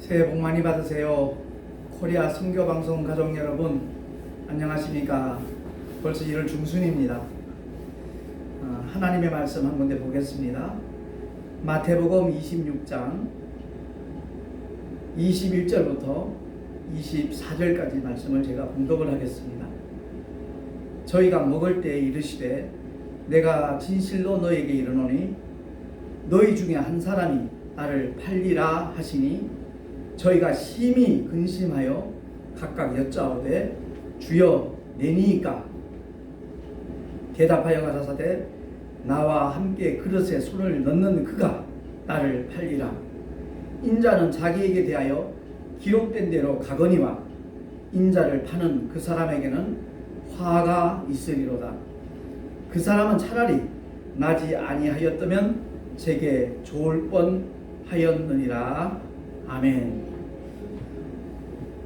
새해 복 많이 받으세요. 코리아 선교방송 가족 여러분, 안녕하십니까. 벌써 1월 중순입니다. 하나님의 말씀 한 군데 보겠습니다. 마태복음 26장 21절부터 24절까지 말씀을 제가 봉독을 하겠습니다. 저희가 먹을 때에 이르시되 내가 진실로 너에게 이르노니 너희 중에 한 사람이 나를 팔리라 하시니 저희가 심히 근심하여 각각 여짜오되 주여 내니이까? 대답하여 가라사대 나와 함께 그릇에 손을 넣는 그가 나를 팔리라. 인자는 자기에게 대하여 기록된 대로 가거니와 인자를 파는 그 사람에게는 화가 있으리로다. 그 사람은 차라리 나지 아니하였다면 제게 좋을 뻔하였느니라. 아멘.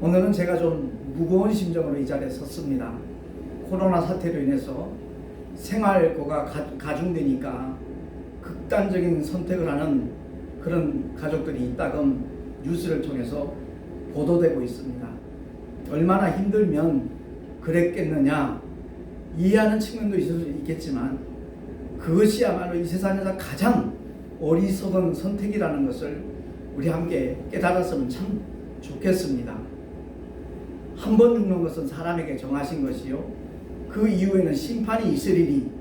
오늘은 제가 좀 무거운 심정으로 이 자리에 섰습니다. 코로나 사태로 인해서 생활고가 가중되니까 극단적인 선택을 하는 그런 가족들이 있다금 뉴스를 통해서 보도되고 있습니다. 얼마나 힘들면 그랬겠느냐 이해하는 측면도 있을 수 있겠지만 그것이야말로 이 세상에서 가장 어리석은 선택이라는 것을 우리 함께 깨달았으면 참 좋겠습니다. 한 번 죽는 것은 사람에게 정하신 것이요 그 이후에는 심판이 있으리니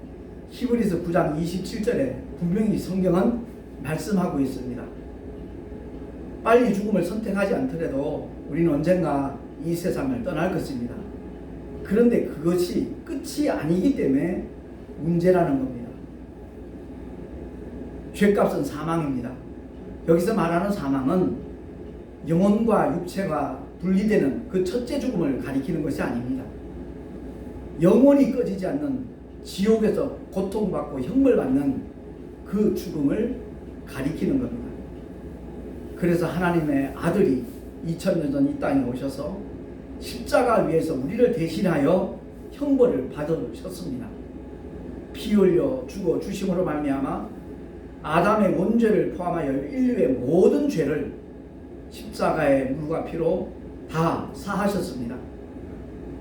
히브리서 9장 27절에 분명히 성경은 말씀하고 있습니다. 빨리 죽음을 선택하지 않더라도 우리는 언젠가 이 세상을 떠날 것입니다. 그런데 그것이 끝이 아니기 때문에 문제라는 겁니다. 죄값은 사망입니다. 여기서 말하는 사망은 영혼과 육체가 분리되는 그 첫째 죽음을 가리키는 것이 아닙니다. 영혼이 꺼지지 않는 지옥에서 고통받고 형벌받는 그 죽음을 가리키는 겁니다. 그래서 하나님의 아들이 2000년 전 이 땅에 오셔서 십자가 위에서 우리를 대신하여 형벌을 받으셨습니다. 피 흘려 죽어 주심으로 말미암아 아담의 원죄를 포함하여 인류의 모든 죄를 십자가의 물과 피로 다 사하셨습니다.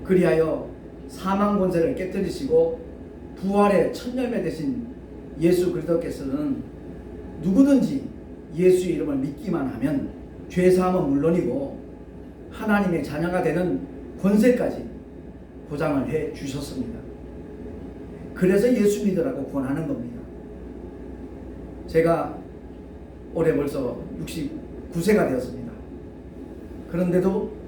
그리하여 사망 권세를 깨뜨리시고 부활의 첫 열매 되신 예수 그리스도께서는 누구든지 예수의 이름을 믿기만 하면 죄사함은 물론이고 하나님의 자녀가 되는 권세까지 보장을 해 주셨습니다. 그래서 예수 믿으라고 권하는 겁니다. 제가 올해 벌써 69세가 되었습니다. 그런데도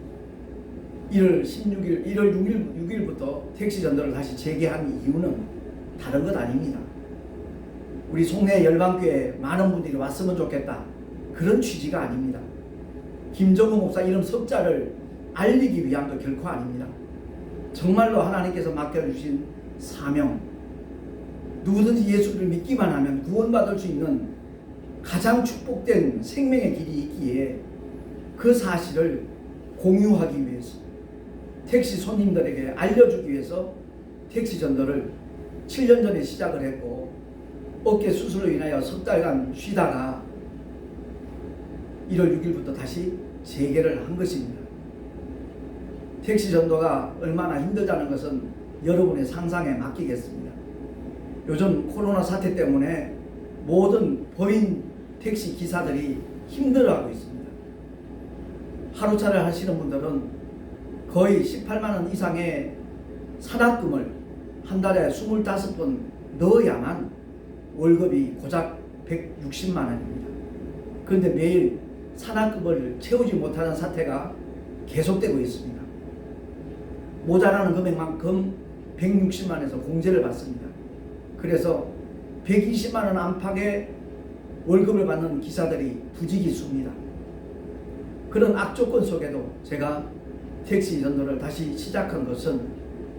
1월 6일부터 택시 전도를 다시 재개한 이유는 다른 것 아닙니다. 우리 송내 열방교회에 많은 분들이 왔으면 좋겠다. 그런 취지가 아닙니다. 김정우 목사 이름 석자를 알리기 위함도 결코 아닙니다. 정말로 하나님께서 맡겨주신 사명, 누구든지 예수를 믿기만 하면 구원받을 수 있는 가장 축복된 생명의 길이 있기에 그 사실을 공유하기 위해서 택시 손님들에게 알려주기 위해서 택시 전도를 7년 전에 시작을 했고 어깨 수술로 인하여 석 달간 쉬다가 1월 6일부터 다시 재개를 한 것입니다. 택시 전도가 얼마나 힘들다는 것은 여러분의 상상에 맡기겠습니다. 요즘 코로나 사태 때문에 모든 법인 택시 기사들이 힘들어하고 있습니다. 하루차를 하시는 분들은 거의 18만 원 이상의 산학금을 한 달에 25번 넣어야만 월급이 고작 160만 원입니다. 그런데 매일 산학금을 채우지 못하는 사태가 계속되고 있습니다. 모자라는 금액만큼 160만 원에서 공제를 받습니다. 그래서 120만 원 안팎의 월급을 받는 기사들이 부지기수입니다. 그런 악조건 속에도 제가 택시 전도를 다시 시작한 것은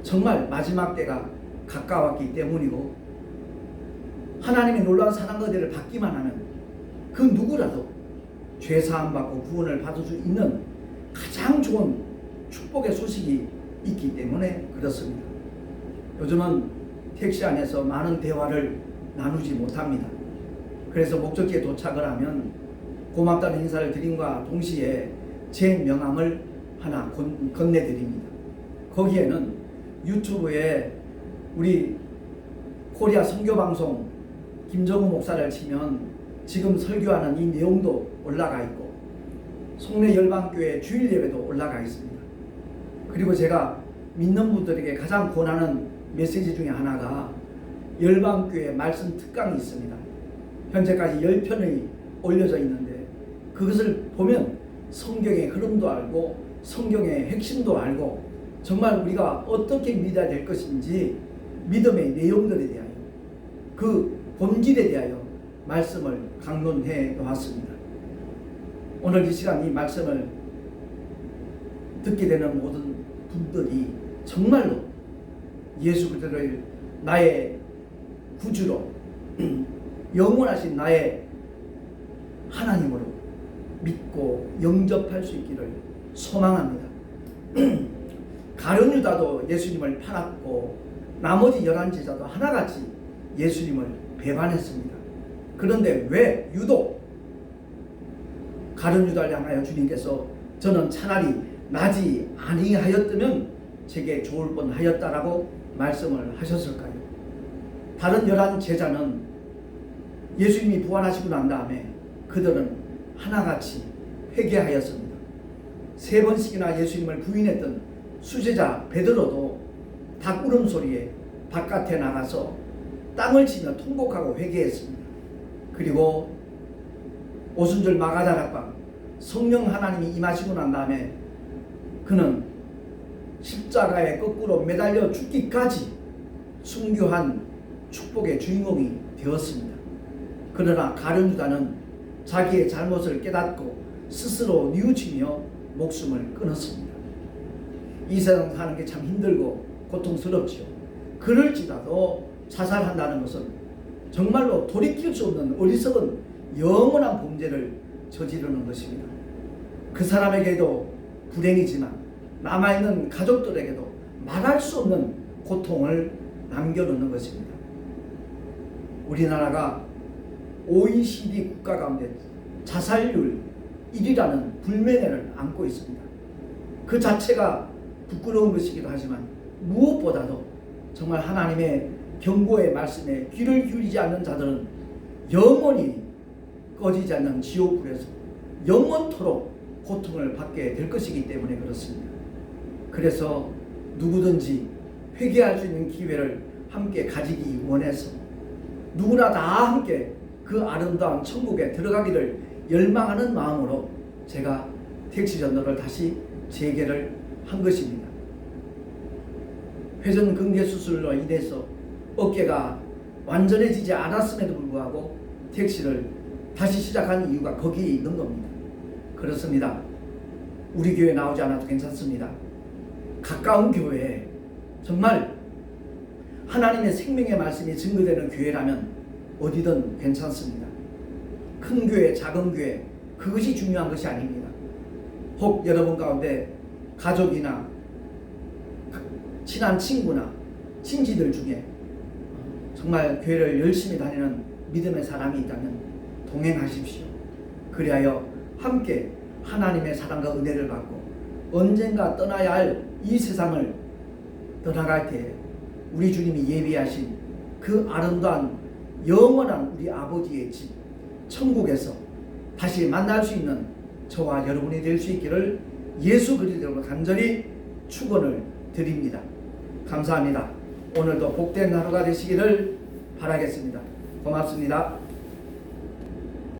정말 마지막 때가 가까웠기 때문이고 하나님의 놀라운 사랑 은혜를 받기만 하면 그 누구라도 죄사함 받고 구원을 받을 수 있는 가장 좋은 축복의 소식이 있기 때문에 그렇습니다. 요즘은 택시 안에서 많은 대화를 나누지 못합니다. 그래서 목적지에 도착을 하면 고맙다는 인사를 드림과 동시에 제 명함을 하나 건네드립니다. 거기에는 유튜브에 우리 코리아 선교방송 김정우 목사를 치면 지금 설교하는 이 내용도 올라가 있고 송내 열방교회 주일 예배도 올라가 있습니다. 그리고 제가 믿는 분들에게 가장 권하는 메시지 중에 하나가 열방교회 말씀 특강이 있습니다. 현재까지 10편이 올려져 있는데 그것을 보면 성경의 흐름도 알고 성경의 핵심도 알고 정말 우리가 어떻게 믿어야 될 것인지 믿음의 내용들에 대하여 그 본질에 대하여 말씀을 강론해 놓았습니다. 오늘 이 시간 이 말씀을 듣게 되는 모든 분들이 정말로 예수 그리스도를 나의 구주로 영원하신 나의 하나님으로 믿고 영접할 수 있기를 소망합니다. 가룟 유다도 예수님을 팔았고 나머지 11제자도 하나같이 예수님을 배반했습니다. 그런데 왜 유독 가룟 유다를 향하여 주님께서 저는 차라리 나지 아니하였다면 제게 좋을 뻔하였다라고 말씀을 하셨을까요? 다른 11제자는 예수님이 부활하시고 난 다음에 그들은 하나같이 회개하였습니다. 3번씩이나 예수님을 부인했던 수제자 베드로도 닭울음 소리에 바깥에 나가서 땅을 치며 통곡하고 회개했습니다. 그리고 오순절 마가다락방 성령 하나님이 임하시고 난 다음에 그는 십자가에 거꾸로 매달려 죽기까지 순교한 축복의 주인공이 되었습니다. 그러나 가룟 유다는 자기의 잘못을 깨닫고 스스로 뉘우치며 목숨을 끊었습니다. 이 세상 사는 게 참 힘들고 고통스럽지요. 그럴지라도 자살한다는 것은 정말로 돌이킬 수 없는 어리석은 영원한 범죄를 저지르는 것입니다. 그 사람에게도 불행이지만 남아있는 가족들에게도 말할 수 없는 고통을 남겨놓는 것입니다. 우리나라가 OECD 국가 가운데 자살률 1위라는 불명예를 안고 있습니다. 그 자체가 부끄러운 것이기도 하지만 무엇보다도 정말 하나님의 경고의 말씀에 귀를 기울이지 않는 자들은 영원히 꺼지지 않는 지옥불에서 영원토록 고통을 받게 될 것이기 때문에 그렇습니다. 그래서 누구든지 회개할 수 있는 기회를 함께 가지기 원해서 누구나 다 함께 그 아름다운 천국에 들어가기를 열망하는 마음으로 제가 택시 전도를 다시 재개를 한 것입니다. 회전 근개 수술로 인해서 어깨가 완전해지지 않았음에도 불구하고 택시를 다시 시작한 이유가 거기에 있는 겁니다. 그렇습니다. 우리 교회 나오지 않아도 괜찮습니다. 가까운 교회에 정말 하나님의 생명의 말씀이 증거되는 교회라면 어디든 괜찮습니다. 큰 교회, 작은 교회, 그것이 중요한 것이 아닙니다. 혹 여러분 가운데 가족이나 친한 친구나 친지들 중에 정말 교회를 열심히 다니는 믿음의 사람이 있다면 동행하십시오. 그리하여 함께 하나님의 사랑과 은혜를 받고 언젠가 떠나야 할 이 세상을 떠나갈 때 우리 주님이 예비하신 그 아름다운 영원한 우리 아버지의 집 천국에서 다시 만날 수 있는 저와 여러분이 될 수 있기를 예수 그리스도로 간절히 축원을 드립니다. 감사합니다. 오늘도 복된 하루가 되시기를 바라겠습니다. 고맙습니다.